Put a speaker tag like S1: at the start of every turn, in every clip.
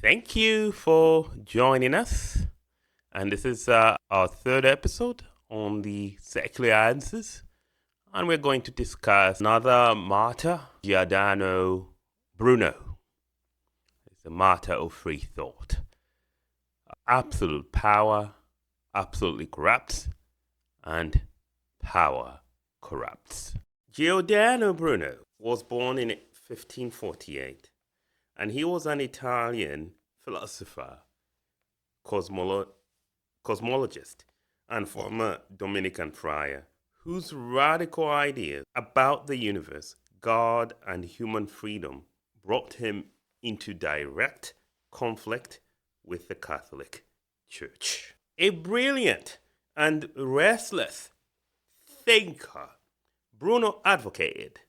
S1: Thank you for joining us. And this is our third episode on the secular answers. And we're going to discuss another martyr, Giordano Bruno. He's a martyr of free thought. Absolute power absolutely corrupts, and power corrupts. Giordano Bruno was born in 1548, and he was an Italian philosopher, cosmologist, and former Dominican friar, whose radical ideas about the universe, God, and human freedom brought him into direct conflict with the Catholic Church. A brilliant and restless thinker, Bruno advocated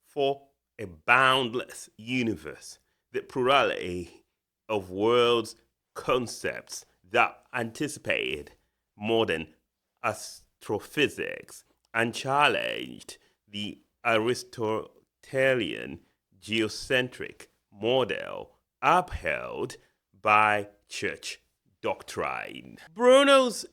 S1: for a boundless universe, the plurality of worlds concepts that anticipated modern astrophysics and challenged the Aristotelian geocentric model upheld by church doctrine. Bruno's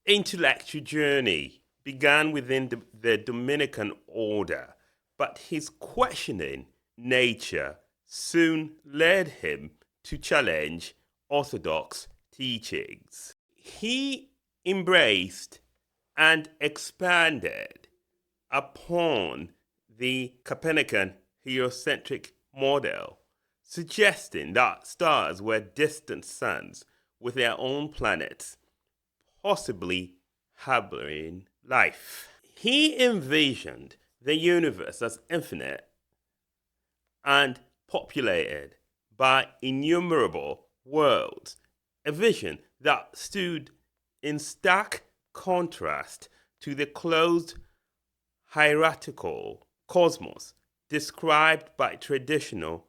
S1: intellectual journey began within the Dominican order, but his questioning nature soon led him to challenge orthodox teachings. He embraced and expanded upon the Copernican heliocentric model, suggesting that stars were distant suns with their own planets, possibly harboring life. He envisioned the universe as infinite and populated by innumerable worlds, a vision that stood in stark contrast to the closed hierarchical cosmos described by traditional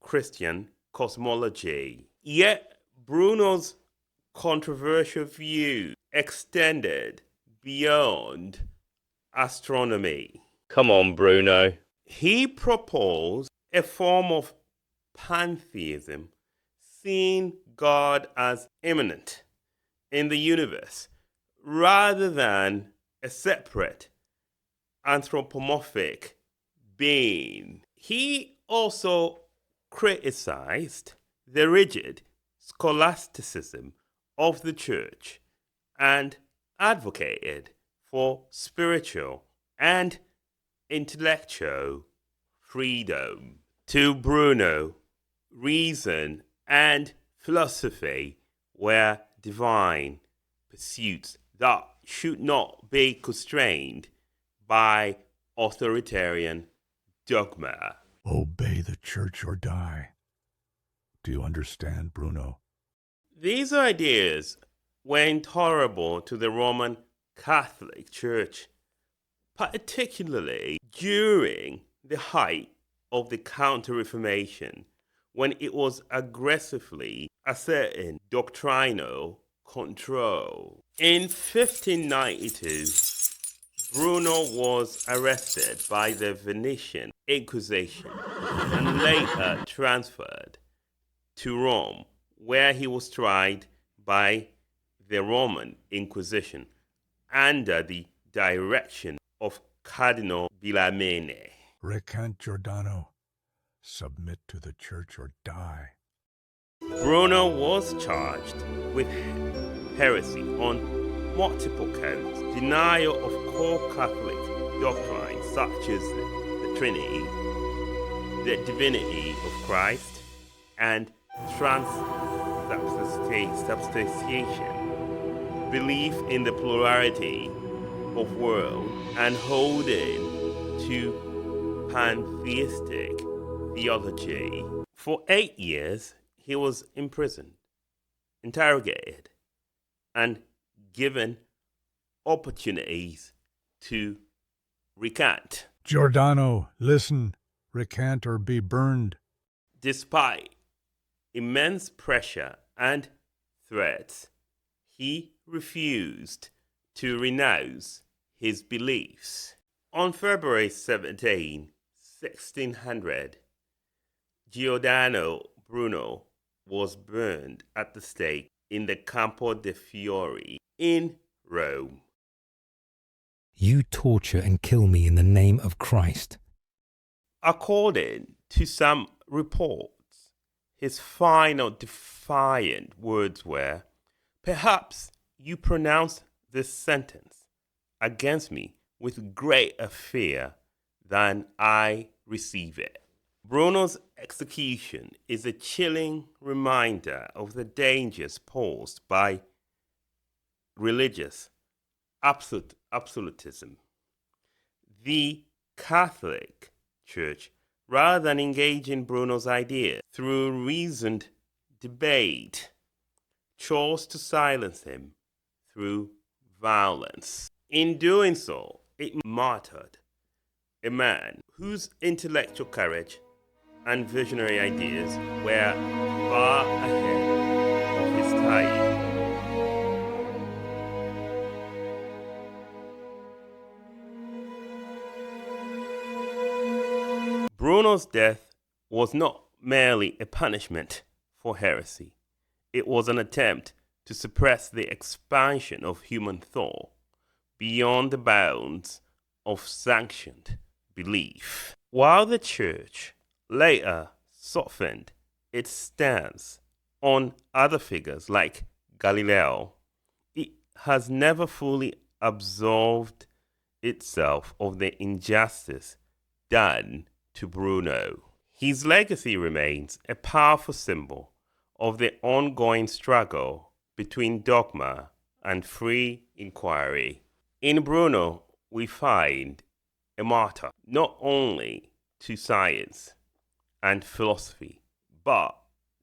S1: Christian cosmology. Yet Bruno's controversial view extended beyond astronomy. Come on, Bruno. He proposed a form of pantheism, seeing God as immanent in the universe rather than a separate anthropomorphic being. He also criticized the rigid scholasticism of the church and advocated for spiritual and intellectual freedom. To Bruno, reason and philosophy were divine pursuits that should not be constrained by authoritarian dogma.
S2: Obey the church or die. Do you understand, Bruno?
S1: These ideas were intolerable to the Roman Catholic Church, particularly during the height of the Counter-Reformation, when it was aggressively asserting doctrinal control. In 1592, Bruno was arrested by the Venetian Inquisition and later transferred to Rome, where he was tried by the Roman Inquisition under the direction of Cardinal Bellarmine.
S2: Recant, Giordano. Submit to the church or die.
S1: Bruno was charged with heresy on multiple counts, denial of core Catholic doctrines such as the Trinity, the divinity of Christ, and transubstantiation, belief in the plurality of worlds, and holding to pantheistic theology. For 8 years, he was imprisoned, interrogated, and given opportunities to recant.
S2: Giordano, listen. Recant or be burned.
S1: Despite immense pressure and threats, he refused to renounce his beliefs. On February 17, 1600, Giordano Bruno was burned at the stake in the Campo de Fiori in Rome.
S3: You torture and kill me in the name of Christ.
S1: According to some reports, his final defiant words were, "Perhaps you pronounce this sentence against me with greater fear than I receive it." Bruno's execution is a chilling reminder of the dangers posed by religious absolutism. The Catholic Church, rather than engage in Bruno's ideas through reasoned debate, chose to silence him through violence. In doing so, it martyred a man whose intellectual courage and visionary ideas were far ahead of his time. Bruno's death was not merely a punishment for heresy. It was an attempt to suppress the expansion of human thought beyond the bounds of sanctioned belief. While the Church later softened its stance on other figures like Galileo, it has never fully absolved itself of the injustice done to Bruno. His legacy remains a powerful symbol of the ongoing struggle between dogma and free inquiry. In Bruno, we find a martyr not only to science and philosophy, but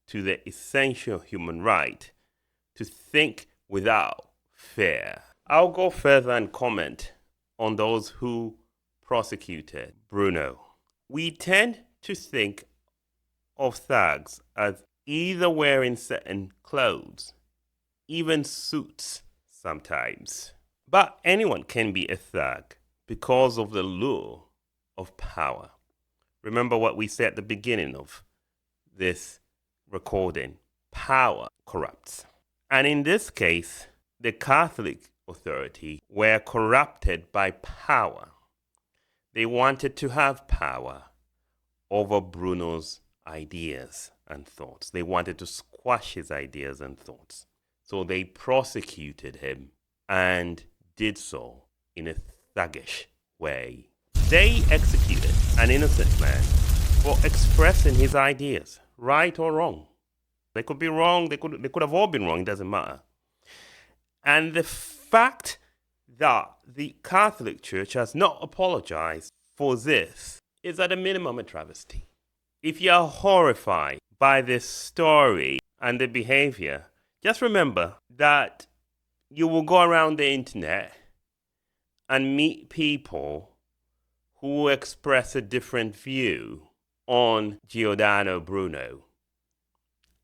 S1: to the essential human right to think without fear. I'll go further and comment on those who prosecuted Bruno. We tend to think of thugs as either wearing certain clothes, even suits sometimes. But anyone can be a thug because of the lure of power. Remember what we said at the beginning of this recording: power corrupts. And in this case, the Catholic authority were corrupted by power. They wanted to have power over Bruno's ideas and thoughts. They wanted to squash his ideas and thoughts. So they prosecuted him and did so in a thuggish way. They executed an innocent man for expressing his ideas, right or wrong. They could be wrong, they could have all been wrong, it doesn't matter. And the fact that the Catholic Church has not apologized for this is at a minimum a travesty. If you're horrified by this story and the behavior, just remember that you will go around the internet and meet people who express a different view on Giordano Bruno.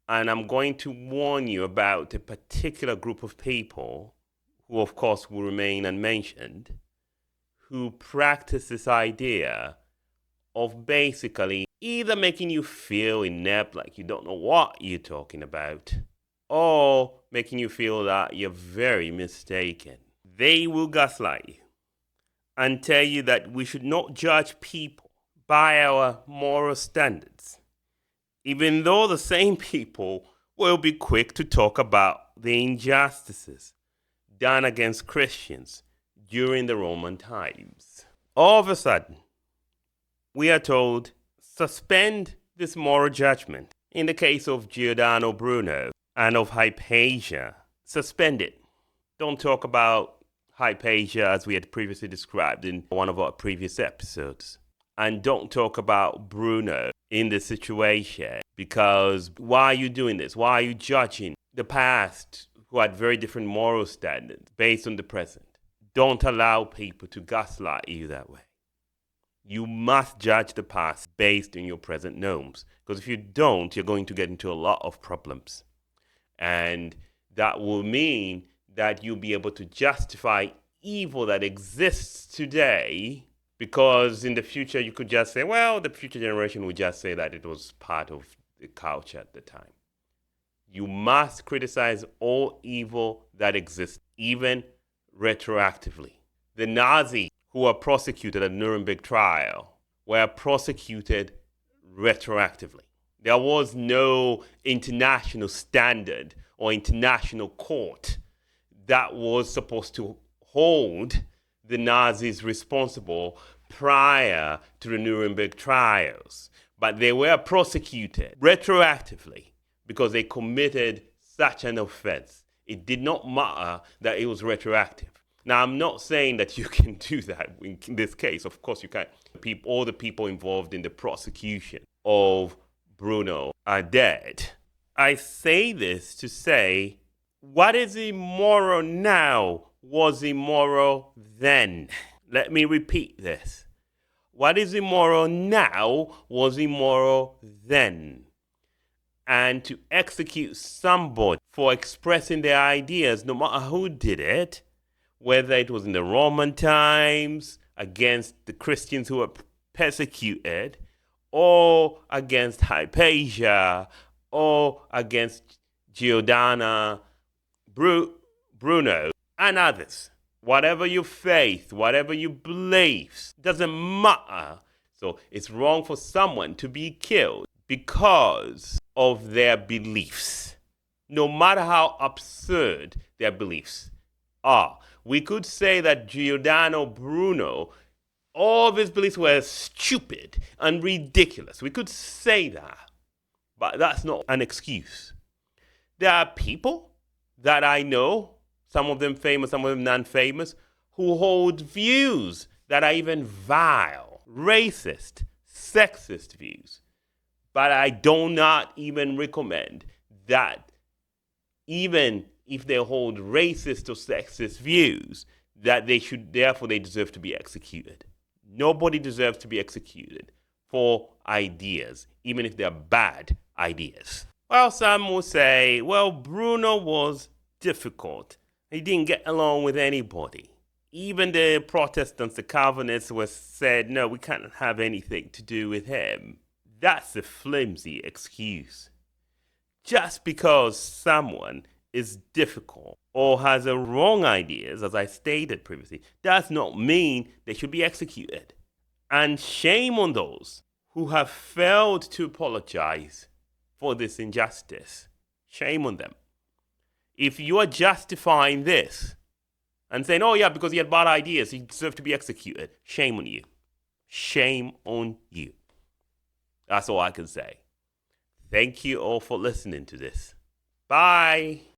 S1: And I'm going to warn you about a particular group of people, who of course will remain unmentioned, who practice this idea of basically either making you feel inept, like you don't know what you're talking about, or making you feel that you're very mistaken. They will gaslight you and tell you that we should not judge people by our moral standards, even though the same people will be quick to talk about the injustices done against Christians during the Roman times. All of a sudden, we are told, suspend this moral judgment. In the case of Giordano Bruno and of Hypatia, suspend it. Don't talk about Hypatia as we had previously described in one of our previous episodes. And don't talk about Bruno in this situation, because why are you doing this? Why are you judging the past who had very different moral standards based on the present? Don't allow people to gaslight you that way. You must judge the past based on your present norms, because if you don't, you're going to get into a lot of problems. And that will mean that you'll be able to justify evil that exists today, because in the future you could just say, well, the future generation would just say that it was part of the culture at the time. You must criticize all evil that exists, even retroactively. The Nazis who were prosecuted at Nuremberg trial were prosecuted retroactively. There was no international standard or international court that was supposed to hold the Nazis responsible prior to the Nuremberg trials. But they were prosecuted retroactively because they committed such an offense. It did not matter that it was retroactive. Now, I'm not saying that you can do that in this case. Of course, you can't. All the people involved in the prosecution of Bruno are dead. I say this to say, what is immoral now was immoral then. Let me repeat this. What is immoral now was immoral then. And to execute somebody for expressing their ideas, no matter who did it, whether it was in the Roman times, against the Christians who were persecuted, or against Hypatia, or against Giordano Bruno, and others. Whatever your faith, whatever your beliefs, doesn't matter. So it's wrong for someone to be killed because of their beliefs, no matter how absurd their beliefs are. We could say that Giordano Bruno, all of his beliefs were stupid and ridiculous. We could say that, but that's not an excuse. There are people that I know, some of them famous, some of them non-famous, who hold views that are even vile, racist, sexist views. But I do not even recommend that even if they hold racist or sexist views, that they deserve to be executed. Nobody deserves to be executed for ideas, even if they're bad ideas. Well, some will say, well, Bruno was difficult. He didn't get along with anybody. Even the Protestants, the Calvinists, said, no, we can't have anything to do with him. That's a flimsy excuse. Just because someone is difficult or has a wrong ideas, as I stated previously, does not mean they should be executed. And shame on those who have failed to apologize for this injustice. Shame on them. If you are justifying this and saying, oh yeah, because he had bad ideas, he deserved to be executed, shame on you. Shame on you. That's all I can say. Thank you all for listening to this. Bye.